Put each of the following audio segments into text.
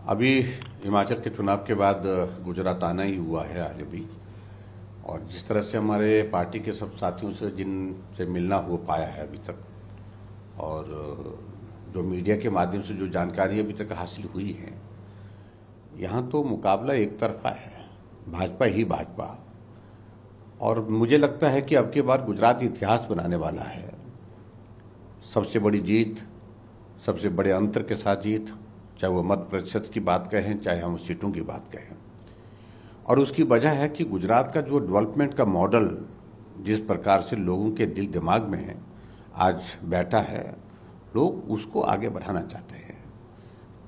अभी हिमाचल के चुनाव के बाद गुजरात आना ही हुआ है आज अभी। और जिस तरह से हमारे पार्टी के सब साथियों से जिनसे मिलना हो पाया है अभी तक, और जो मीडिया के माध्यम से जो जानकारी अभी तक हासिल हुई है, यहाँ तो मुकाबला एक तरफा है, भाजपा ही भाजपा। और मुझे लगता है कि अब की बार गुजरात इतिहास बनाने वाला है। सबसे बड़ी जीत, सबसे बड़े अंतर के साथ जीत, चाहे वो मत प्रतिशत की बात कहें, चाहे हम सीटों की बात कहें। और उसकी वजह है कि गुजरात का जो डेवलपमेंट का मॉडल जिस प्रकार से लोगों के दिल दिमाग में आज बैठा है, लोग उसको आगे बढ़ाना चाहते हैं।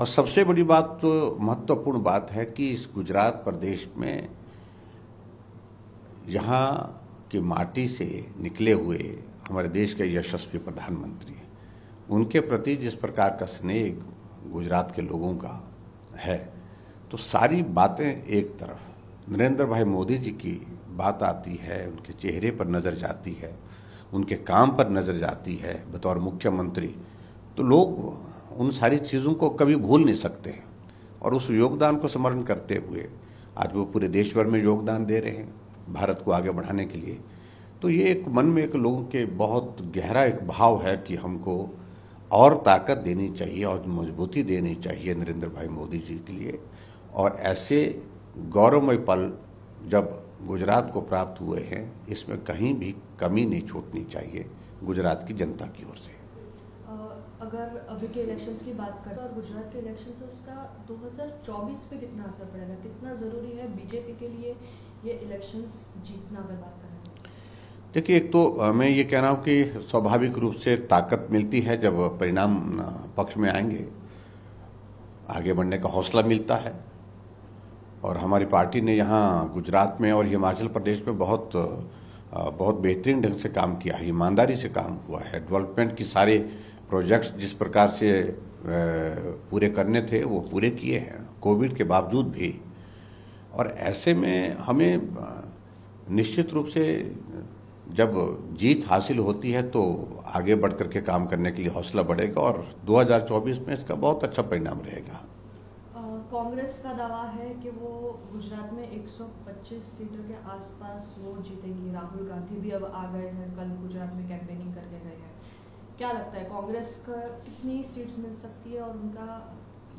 और सबसे बड़ी बात, तो महत्वपूर्ण बात है कि इस गुजरात प्रदेश में यहाँ की माटी से निकले हुए हमारे देश के यशस्वी प्रधानमंत्री, उनके प्रति जिस प्रकार का स्नेह गुजरात के लोगों का है, तो सारी बातें एक तरफ नरेंद्र भाई मोदी जी की बात आती है, उनके चेहरे पर नजर जाती है, उनके काम पर नजर जाती है बतौर मुख्यमंत्री, तो लोग उन सारी चीज़ों को कभी भूल नहीं सकते हैं। और उस योगदान को स्मरण करते हुए आज वो पूरे देश भर में योगदान दे रहे हैं भारत को आगे बढ़ाने के लिए। तो ये एक मन में एक लोगों के बहुत गहरा एक भाव है कि हमको और ताकत देनी चाहिए और मजबूती देनी चाहिए नरेंद्र भाई मोदी जी के लिए। और ऐसे गौरवमय पल जब गुजरात को प्राप्त हुए हैं, इसमें कहीं भी कमी नहीं छूटनी चाहिए गुजरात की जनता की ओर से। अगर अभी के इलेक्शंस की बात करें और गुजरात के इलेक्शन से उसका 2024 पे कितना असर पड़ेगा, कितना ज़रूरी है बीजेपी के लिए ये इलेक्शंस जीतना, अगर बात करें? देखिए, एक तो मैं ये कह रहा हूँ कि स्वाभाविक रूप से ताकत मिलती है जब परिणाम पक्ष में आएंगे, आगे बढ़ने का हौसला मिलता है। और हमारी पार्टी ने यहाँ गुजरात में और हिमाचल प्रदेश में बहुत बेहतरीन ढंग से काम किया है, ईमानदारी से काम हुआ है। डेवलपमेंट की सारे प्रोजेक्ट्स जिस प्रकार से पूरे करने थे वो पूरे किए हैं, कोविड के बावजूद भी। और ऐसे में हमें निश्चित रूप से जब जीत हासिल होती है तो आगे बढ़ करके काम करने के लिए हौसला बढ़ेगा और 2024 में इसका बहुत अच्छा परिणाम रहेगा। कांग्रेस का दावा है कि वो गुजरात में 125 सीटों के आसपास वो जीतेगी। राहुल गांधी भी अब आ गए हैं, कल गुजरात में कैंपेनिंग करके गए हैं। क्या लगता है कांग्रेस का कितनी सीट्स मिल सकती है और उनका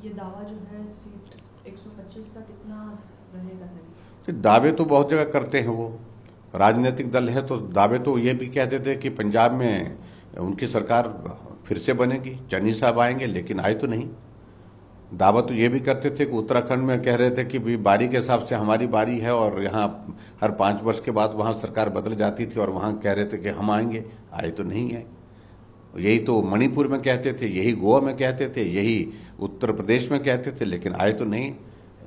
ये दावा जो है सीट 125 का कितना रहेगा सही? दावे तो बहुत जगह करते हैं, वो राजनीतिक दल है तो दावे तो ये भी कहते थे कि पंजाब में उनकी सरकार फिर से बनेगी, चन्नी साहब आएंगे, लेकिन आए तो नहीं। दावा तो ये भी करते थे कि उत्तराखंड में कह रहे थे कि भी बारी के हिसाब से हमारी बारी है और यहाँ हर 5 वर्ष के बाद वहाँ सरकार बदल जाती थी और वहाँ कह रहे थे कि हम आएंगे, आए तो नहीं है। यही तो मणिपुर में कहते थे, यही गोवा में कहते थे, यही उत्तर प्रदेश में कहते थे, लेकिन आए तो नहीं।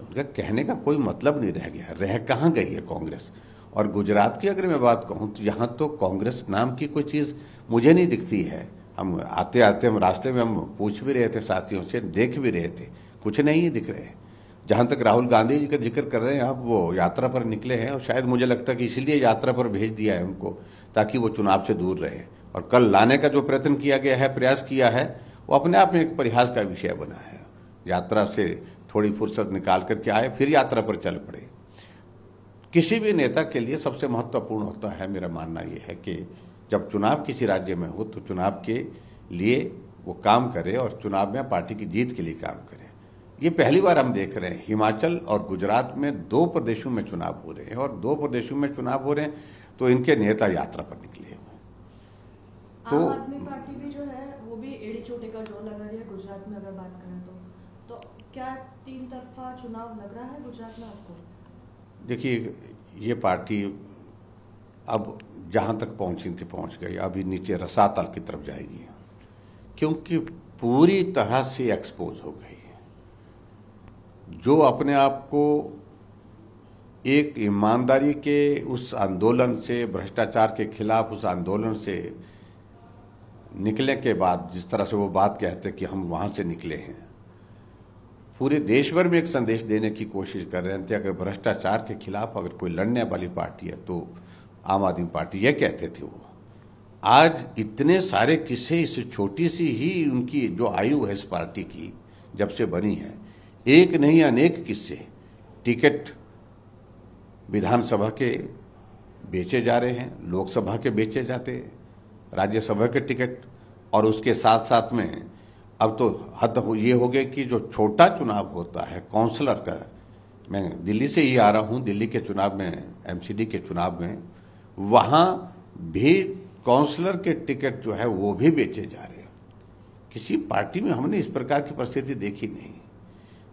उनका कहने का कोई मतलब नहीं रह गया, रह कहाँ गई है कांग्रेस। और गुजरात की अगर मैं बात कहूँ तो यहाँ तो कांग्रेस नाम की कोई चीज़ मुझे नहीं दिखती है। हम आते आते हम रास्ते में हम पूछ भी रहे थे साथियों से, देख भी रहे थे, कुछ नहीं दिख रहे। जहाँ तक राहुल गांधी जी का जिक्र कर रहे हैं आप, वो यात्रा पर निकले हैं और शायद मुझे लगता है कि इसलिए यात्रा पर भेज दिया है उनको ताकि वो चुनाव से दूर रहे। और कल लाने का जो प्रयत्न किया गया है, प्रयास किया है, वो अपने आप में एक परिहास का विषय बना है। यात्रा से थोड़ी फुर्सत निकाल करके आए, फिर यात्रा पर चल पड़े। किसी भी नेता के लिए सबसे महत्वपूर्ण होता है, मेरा मानना यह है कि जब चुनाव किसी राज्य में हो तो चुनाव के लिए वो काम करे और चुनाव में पार्टी की जीत के लिए काम करे। ये पहली बार हम देख रहे हैं, हिमाचल और गुजरात में 2 प्रदेशों में चुनाव हो रहे हैं और 2 प्रदेशों में चुनाव हो रहे हैं तो इनके नेता यात्रा पर निकले हुए। तो आम आदमी पार्टी भी जो है वो भी एड़ी चोटी का जोर लगा रही है गुजरात में, अगर बात करें तो क्या 3 तरफा चुनाव लग रहा है गुजरात में आपको? देखिए, ये पार्टी अब जहां तक पहुंची थी पहुंच गई, अभी नीचे रसातल की तरफ जाएगी, क्योंकि पूरी तरह से एक्सपोज हो गई है। जो अपने आप को एक ईमानदारी के उस आंदोलन से, भ्रष्टाचार के खिलाफ उस आंदोलन से निकले के बाद जिस तरह से वो बात कहते कि हम वहां से निकले हैं, पूरे देश भर में एक संदेश देने की कोशिश कर रहे थे। अगर भ्रष्टाचार के खिलाफ अगर कोई लड़ने वाली पार्टी है तो आम आदमी पार्टी, ये कहते थे वो। आज इतने सारे किस्से, इस छोटी सी ही उनकी जो आयु है इस पार्टी की जब से बनी है, एक नहीं अनेक किस्से, टिकट विधानसभा के बेचे जा रहे हैं, लोकसभा के बेचे जाते, राज्यसभा के टिकट, और उसके साथ साथ में अब तो हद ये हो गई कि जो छोटा चुनाव होता है काउंसलर का, मैं दिल्ली से ही आ रहा हूं, दिल्ली के चुनाव में, एमसीडी के चुनाव में, वहां भी काउंसलर के टिकट जो है वो भी बेचे जा रहे हैं। किसी पार्टी में हमने इस प्रकार की परिस्थिति देखी नहीं।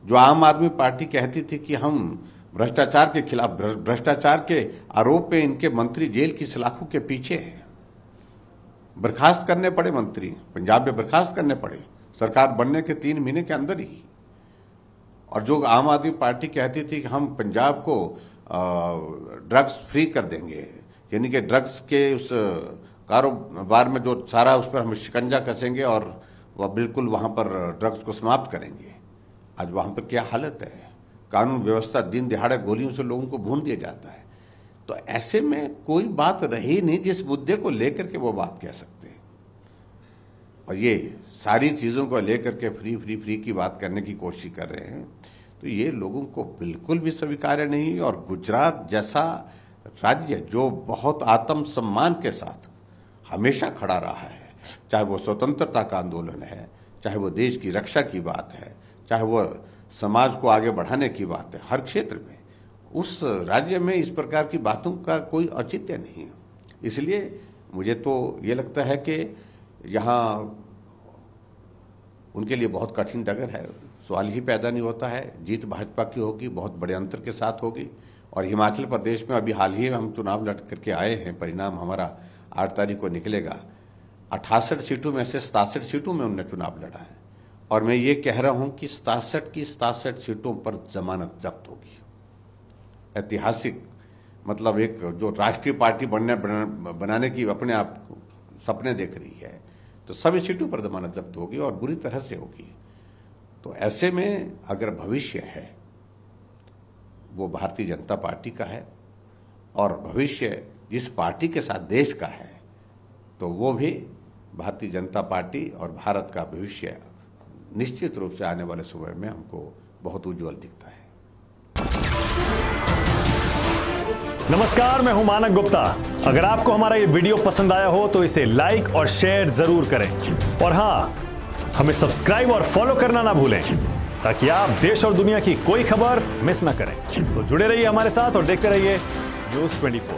जो आम आदमी पार्टी कहती थी कि हम भ्रष्टाचार के खिलाफ, भ्रष्टाचार के आरोप में इनके मंत्री जेल की सलाखों के पीछे हैं, बर्खास्त करने पड़े मंत्री, पंजाब में बर्खास्त करने पड़े सरकार बनने के 3 महीने के अंदर ही। और जो आम आदमी पार्टी कहती थी कि हम पंजाब को ड्रग्स फ्री कर देंगे, यानी कि ड्रग्स के उस कारोबार में जो सारा, उस पर हम शिकंजा कसेंगे और वह बिल्कुल वहां पर ड्रग्स को समाप्त करेंगे। आज वहां पर क्या हालत है, कानून व्यवस्था दिन दिहाड़े गोलियों से लोगों को भून दिया जाता है। तो ऐसे में कोई बात रही नहीं जिस मुद्दे को लेकर के वो बात कह सकते हैं। और ये सारी चीजों को लेकर के फ्री फ्री फ्री की बात करने की कोशिश कर रहे हैं, तो ये लोगों को बिल्कुल भी स्वीकार्य नहीं। और गुजरात जैसा राज्य जो बहुत आत्मसम्मान के साथ हमेशा खड़ा रहा है, चाहे वो स्वतंत्रता का आंदोलन है, चाहे वो देश की रक्षा की बात है, चाहे वो समाज को आगे बढ़ाने की बात है, हर क्षेत्र में उस राज्य में इस प्रकार की बातों का कोई औचित्य नहीं है। इसलिए मुझे तो ये लगता है कि यहाँ उनके लिए बहुत कठिन डगर है, सवाल ही पैदा नहीं होता है। जीत भाजपा की होगी, बहुत बड़े अंतर के साथ होगी। और हिमाचल प्रदेश में अभी हाल ही में हम चुनाव लड़ करके आए हैं, परिणाम हमारा 8 तारीख को निकलेगा। 68 सीटों में से 67 सीटों में उन्होंने चुनाव लड़ा है, और मैं ये कह रहा हूं कि 67 की 67 सीटों पर जमानत जब्त होगी। ऐतिहासिक, मतलब एक जो राष्ट्रीय पार्टी बनाने की अपने आप सपने देख रही है, तो सभी सीटों पर जमानत जब्त होगी और बुरी तरह से होगी। तो ऐसे में अगर भविष्य है वो भारतीय जनता पार्टी का है, और भविष्य जिस पार्टी के साथ देश का है तो वो भी भारतीय जनता पार्टी, और भारत का भविष्य निश्चित रूप से आने वाले समय में हमको बहुत उज्जवल दिखता है। नमस्कार, मैं हूं मानक गुप्ता। अगर आपको हमारा ये वीडियो पसंद आया हो तो इसे लाइक और शेयर जरूर करें, और हां, हमें सब्सक्राइब और फॉलो करना ना भूलें ताकि आप देश और दुनिया की कोई खबर मिस ना करें। तो जुड़े रहिए हमारे साथ और देखते रहिए News 24।